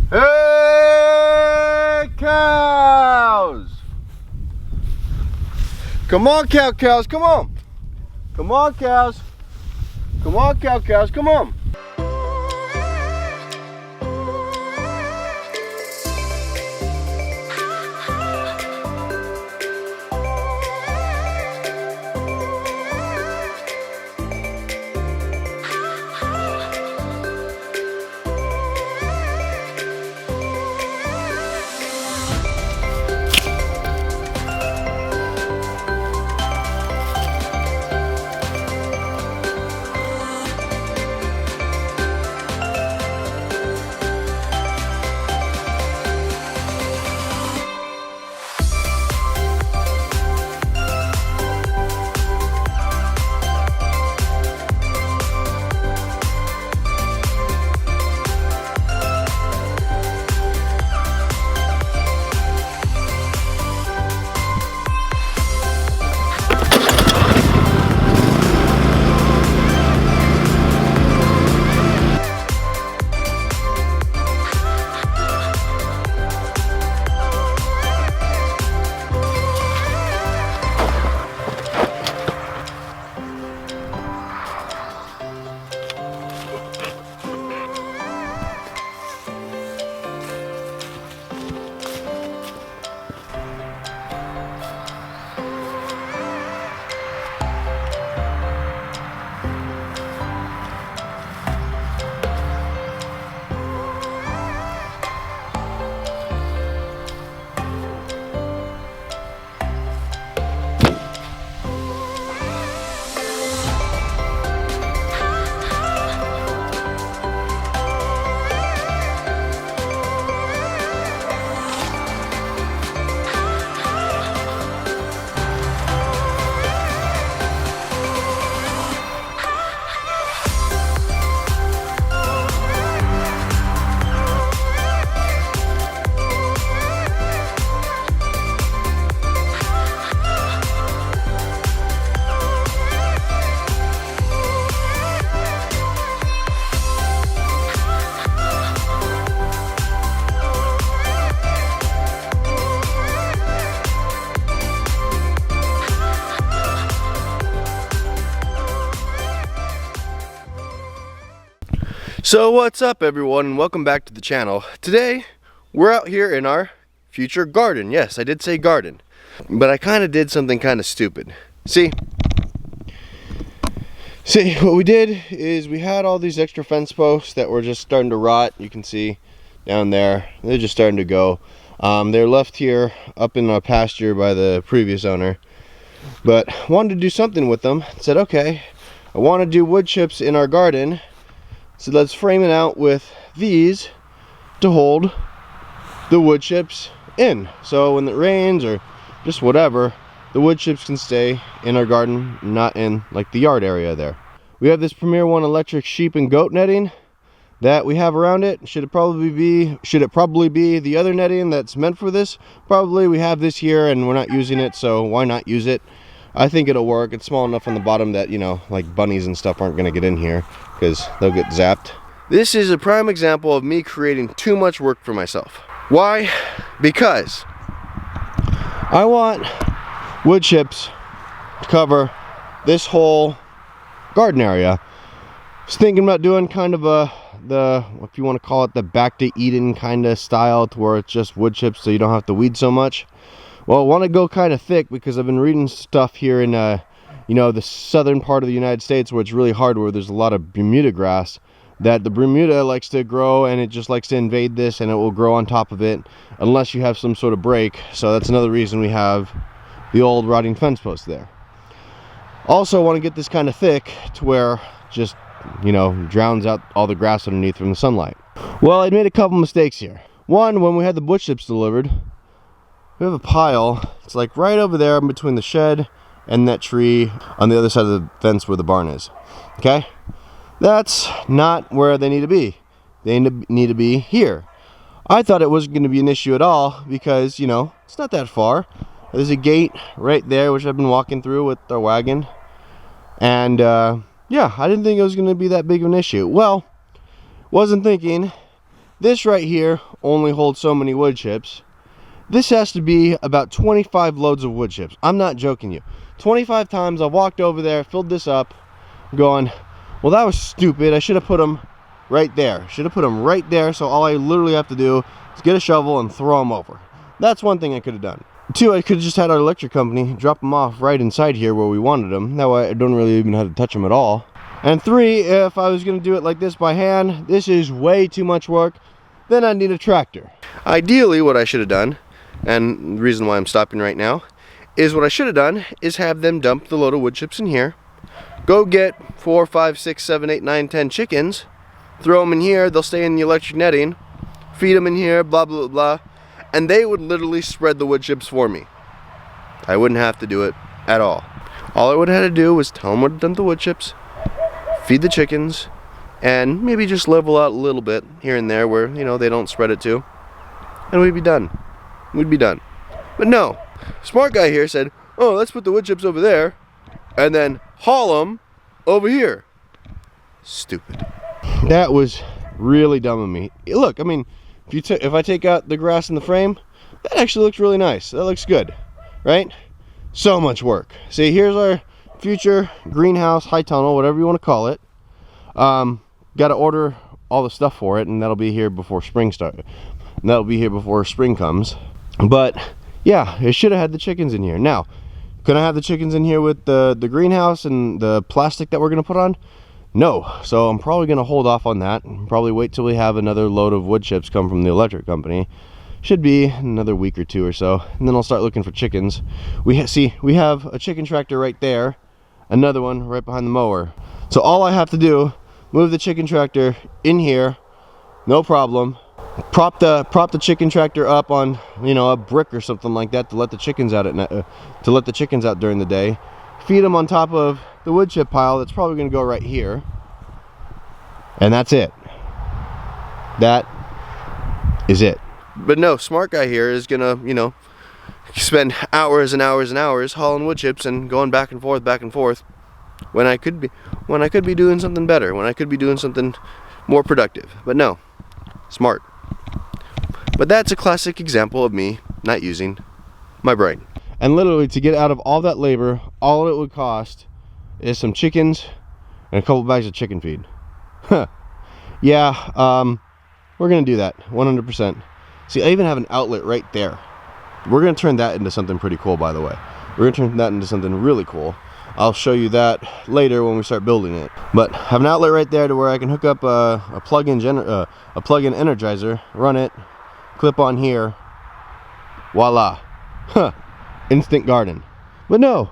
Hey, cows! Come on, cows, come on! Come on, cows! Come on, cows, come on! So what's up, everyone? Welcome back to the channel. Today we're out here in our future garden. Yes, I did say garden, but I kind of did something kind of stupid. See what we did is we had all these extra fence posts that were just starting to rot. You can see down there, they're just starting to go. They're left here up in a pasture by the previous owner, but wanted to do something with them. Said, okay, I want to do wood chips in our garden. So let's frame it out with these to hold the wood chips in. So when it rains or just whatever, the wood chips can stay in our garden, not in like the yard area there. We have this Premier One electric sheep and goat netting that we have around it. Should it probably be the other netting that's meant for this? Probably. We have this here and we're not using it, so why not use it? I think it'll work. It's small enough on the bottom that, you know, like bunnies and stuff aren't gonna get in here because they'll get zapped. This is a prime example of me creating too much work for myself. Why? Because I want wood chips to cover this whole garden area. I was thinking about doing kind of if you want to call it the back to Eden kind of style, to where it's just wood chips so you don't have to weed so much. Well, I want to go kind of thick because I've been reading stuff here in you know, the southern part of the United States where it's really hard, where there's a lot of Bermuda grass, that the Bermuda likes to grow and it just likes to invade this and it will grow on top of it unless you have some sort of break. So that's another reason we have the old rotting fence post there. Also, I want to get this kind of thick to where just, you know, drowns out all the grass underneath from the sunlight. Well, I made a couple mistakes here. One, when we had the wood chips delivered, we have a pile. It's like right over there in between the shed and that tree on the other side of the fence where the barn is. Okay? That's not where they need to be. They need to be here. I thought it wasn't going to be an issue at all because, you know, it's not that far. There's a gate right there which I've been walking through with our wagon. And yeah, I didn't think it was going to be that big of an issue. Well, wasn't thinking This right here only holds so many wood chips. This has to be about 25 loads of wood chips. I'm not joking you. 25 times I walked over there, filled this up, going, well, that was stupid. I should have put them right there. Should have put them right there, so all I literally have to do is get a shovel and throw them over. That's one thing I could have done. 2, I could have just had our electric company drop them off right inside here where we wanted them. That way I don't really even have to touch them at all. And 3, if I was going to do it like this by hand, this is way too much work. Then I'd need a tractor. Ideally, what I should have done, and the reason why I'm stopping right now, is what I should have done is have them dump the load of wood chips in here, go get 4, 5, 6, 7, 8, 9, 10 chickens, throw them in here, they'll stay in the electric netting, feed them in here, blah, blah, blah, and they would literally spread the wood chips for me. I wouldn't have to do it at all. All I would have had to do was tell them where to dump the wood chips, feed the chickens, and maybe just level out a little bit here and there where, you know, they don't spread it too, and we'd be done. We'd be done. But no, smart guy here said, oh, let's put the wood chips over there and then haul them over here. Stupid. That was really dumb of me. Look, I mean, if I take out the grass in the frame, that actually looks really nice. That looks good, right? So much work. See, here's our future greenhouse, high tunnel, whatever you want to call it. Got to order all the stuff for it, and that'll be here before spring starts. That'll be here before spring comes. But yeah, it should have had the chickens in here. Now, could I have the chickens in here with the greenhouse and the plastic that we're going to put on? No. So I'm probably going to hold off on that. Probably wait till we have another load of wood chips come from the electric company. Should be another week or 2 or so. And then I'll start looking for chickens. We have a chicken tractor right there. Another one right behind the mower. So all I have to do, move the chicken tractor in here. No problem. Prop the chicken tractor up on, you know, a brick or something like that to let the chickens out during the day. Feed them on top of the wood chip pile that's probably going to go right here, and that's it. That is it. But no, smart guy here is gonna, you know, spend hours and hours and hours hauling wood chips and going back and forth when I could be doing something better, when I could be doing something more productive. But no, smart. But that's a classic example of me not using my brain. And literally, to get out of all that labor, all it would cost is some chickens and a couple bags of chicken feed. Yeah, we're gonna do that 100%. See, I even have an outlet right there. We're gonna turn that into something pretty cool, by the way. We're gonna turn that into something really cool. I'll show you that later when we start building it. But have an outlet right there to where I can hook up a plug-in Energizer, run it, clip on here, voila. Instant garden. But no,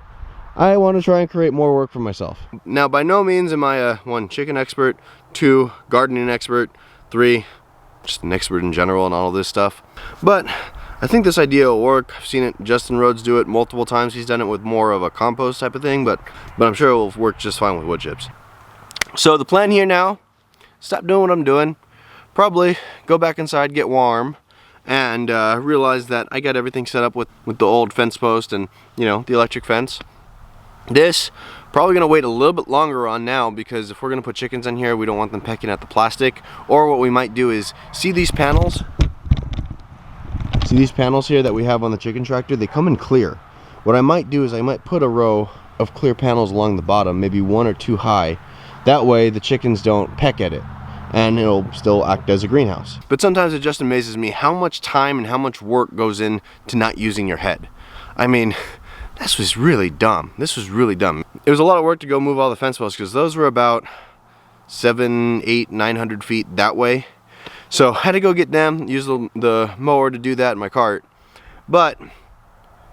I want to try and create more work for myself. Now, by no means am I a 1, chicken expert, 2, gardening expert, 3, just an expert in general and all of this stuff. But I think this idea will work. I've seen it, Justin Rhodes do it multiple times. He's done it with more of a compost type of thing, but I'm sure it will work just fine with wood chips. So the plan here now, stop doing what I'm doing, probably go back inside, get warm, and realize that I got everything set up with the old fence post and, you know, the electric fence. This probably gonna wait a little bit longer on now, because if we're gonna put chickens in here, we don't want them pecking at the plastic. Or what we might do is, see these panels here that we have on the chicken tractor? They come in clear. What I might do is I might put a row of clear panels along the bottom, maybe 1 or 2 high. That way the chickens don't peck at it, and it'll still act as a greenhouse. But sometimes it just amazes me how much time and how much work goes into not using your head. I mean, this was really dumb. This was really dumb. It was a lot of work to go move all the fence posts, because those were about 700, 800, 900 feet that way. So I had to go get them, use the mower to do that in my cart. But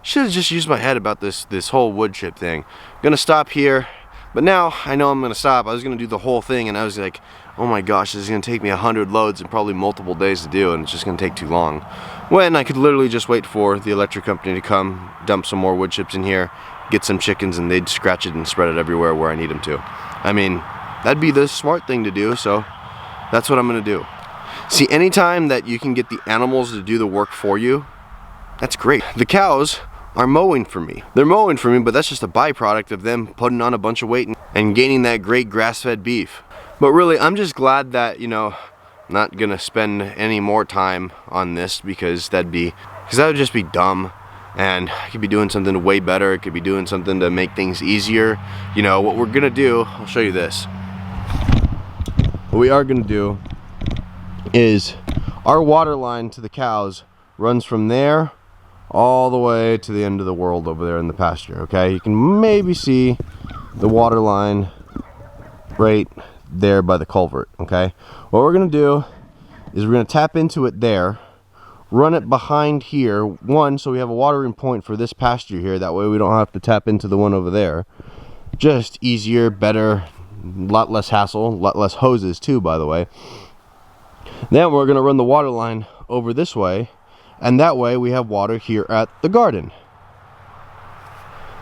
should have just used my head about this whole wood chip thing. Gonna stop here, but now I know I'm gonna stop. I was gonna do the whole thing, and I was like, oh my gosh, this is gonna take me 100 loads and probably multiple days to do, and it's just gonna take too long. When I could literally just wait for the electric company to come, dump some more wood chips in here, get some chickens, and they'd scratch it and spread it everywhere where I need them to. I mean, that'd be the smart thing to do, so that's what I'm gonna do. See, anytime that you can get the animals to do the work for you, that's great. The cows are mowing for me. They're mowing for me, but that's just a byproduct of them putting on a bunch of weight and gaining that great grass-fed beef. But really, I'm just glad that, you know, Not gonna spend any more time on this because that would just be dumb. And I could be doing something way better. It could be doing something to make things easier. You know, what we're gonna do, I'll show you this. What we are gonna do is our water line to the cows runs from there all the way to the end of the world over there in the pasture, okay? You can maybe see the water line right there by the culvert, okay? What we're gonna do is we're gonna tap into it there, run it behind here, one, so we have a watering point for this pasture here, that way we don't have to tap into the one over there. Just easier, better, a lot less hassle, a lot less hoses too, by the way. Then we're gonna run the water line over this way, and that way we have water here at the garden.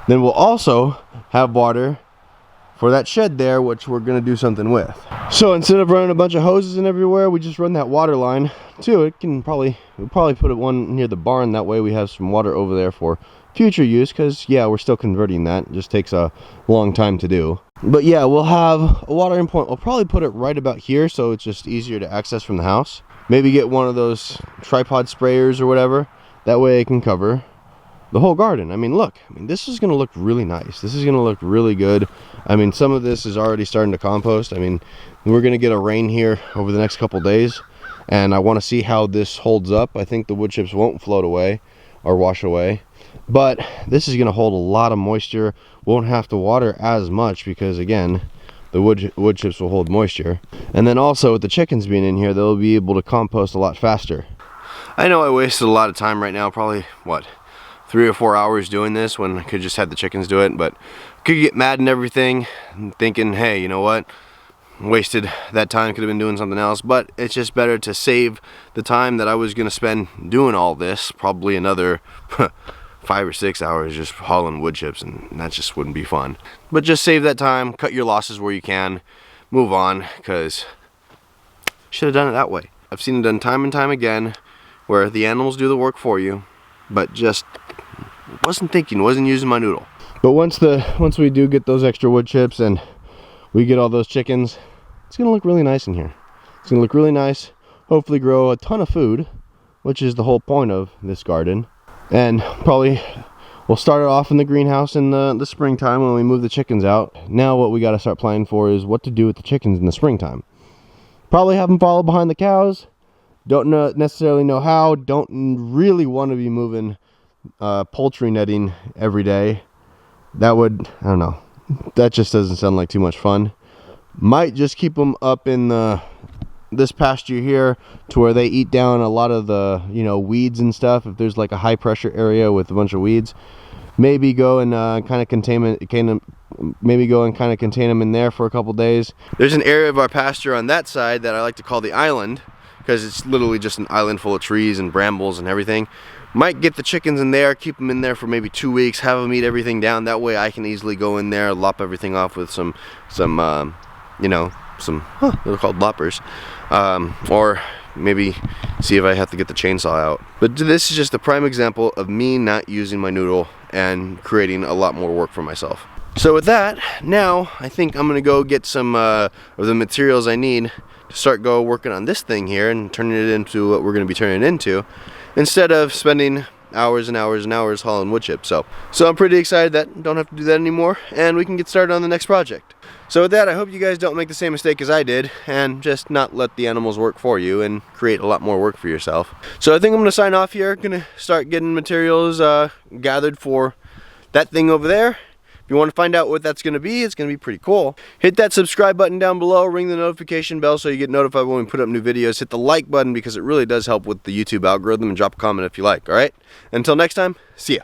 Then we'll also have water for that shed there, which we're gonna do something with. So instead of running a bunch of hoses in everywhere, we just run that water line too. We'll probably put one near the barn, that way we have some water over there for future use, because yeah, we're still converting that. It just takes a long time to do. But yeah, we'll have a watering point. We'll probably put it right about here so it's just easier to access from the house. Maybe get one of those tripod sprayers or whatever, that way it can cover the whole garden. I mean, look, this is gonna look really nice. This is gonna look really good. I mean, some of this is already starting to compost. I mean, we're gonna get a rain here over the next couple days, and I want to see how this holds up. I think the wood chips won't float away or wash away, but this is gonna hold a lot of moisture. Won't have to water as much because, again, the wood chips will hold moisture. And then also with the chickens being in here, they'll be able to compost a lot faster. I know I wasted a lot of time right now, probably what, 3 or 4 hours doing this when I could just have the chickens do it, but could get mad and everything and thinking, hey, you know what, wasted that time, could have been doing something else. But it's just better to save the time that I was gonna spend doing all this, probably another 5 or 6 hours just hauling wood chips, and that just wouldn't be fun. But just save that time, cut your losses where you can, move on, because should have done it that way. I've seen it done time and time again where the animals do the work for you, but just wasn't using my noodle. But once we do get those extra wood chips and we get all those chickens, it's gonna look really nice in here. It's gonna look really nice, hopefully grow a ton of food, which is the whole point of this garden. And probably we'll start it off in the greenhouse in the springtime when we move the chickens out. Now what we got to start planning for is what to do with the chickens in the springtime. Probably have them follow behind the cows. Don't necessarily know how. Don't really want to be moving poultry netting every day. That would, I don't know, that just doesn't sound like too much fun. Might just keep them up in this pasture here to where they eat down a lot of the, you know, weeds and stuff. If there's like a high pressure area with a bunch of weeds, maybe go and kind of contain them in there for a couple days. There's an area of our pasture on that side that I like to call the island, because it's literally just an island full of trees and brambles and everything. Might get the chickens in there, keep them in there for maybe 2 weeks, have them eat everything down. That way I can easily go in there, lop everything off with some they're called loppers, or maybe see if I have to get the chainsaw out. But this is just a prime example of me not using my noodle and creating a lot more work for myself. So with that, now I think I'm gonna go get some of the materials I need to start working on this thing here and turning it into what we're gonna be turning it into, instead of spending hours and hours and hours hauling wood chips. So I'm pretty excited that I don't have to do that anymore, and we can get started on the next project. So with that, I hope you guys don't make the same mistake as I did and just not let the animals work for you and create a lot more work for yourself. So I think I'm gonna sign off here. Gonna start getting materials gathered for that thing over there. If you want to find out what that's gonna be, it's gonna be pretty cool. Hit that subscribe button down below, ring the notification bell so you get notified when we put up new videos. Hit the like button because it really does help with the YouTube algorithm, and drop a comment if you like, all right? Until next time, see ya.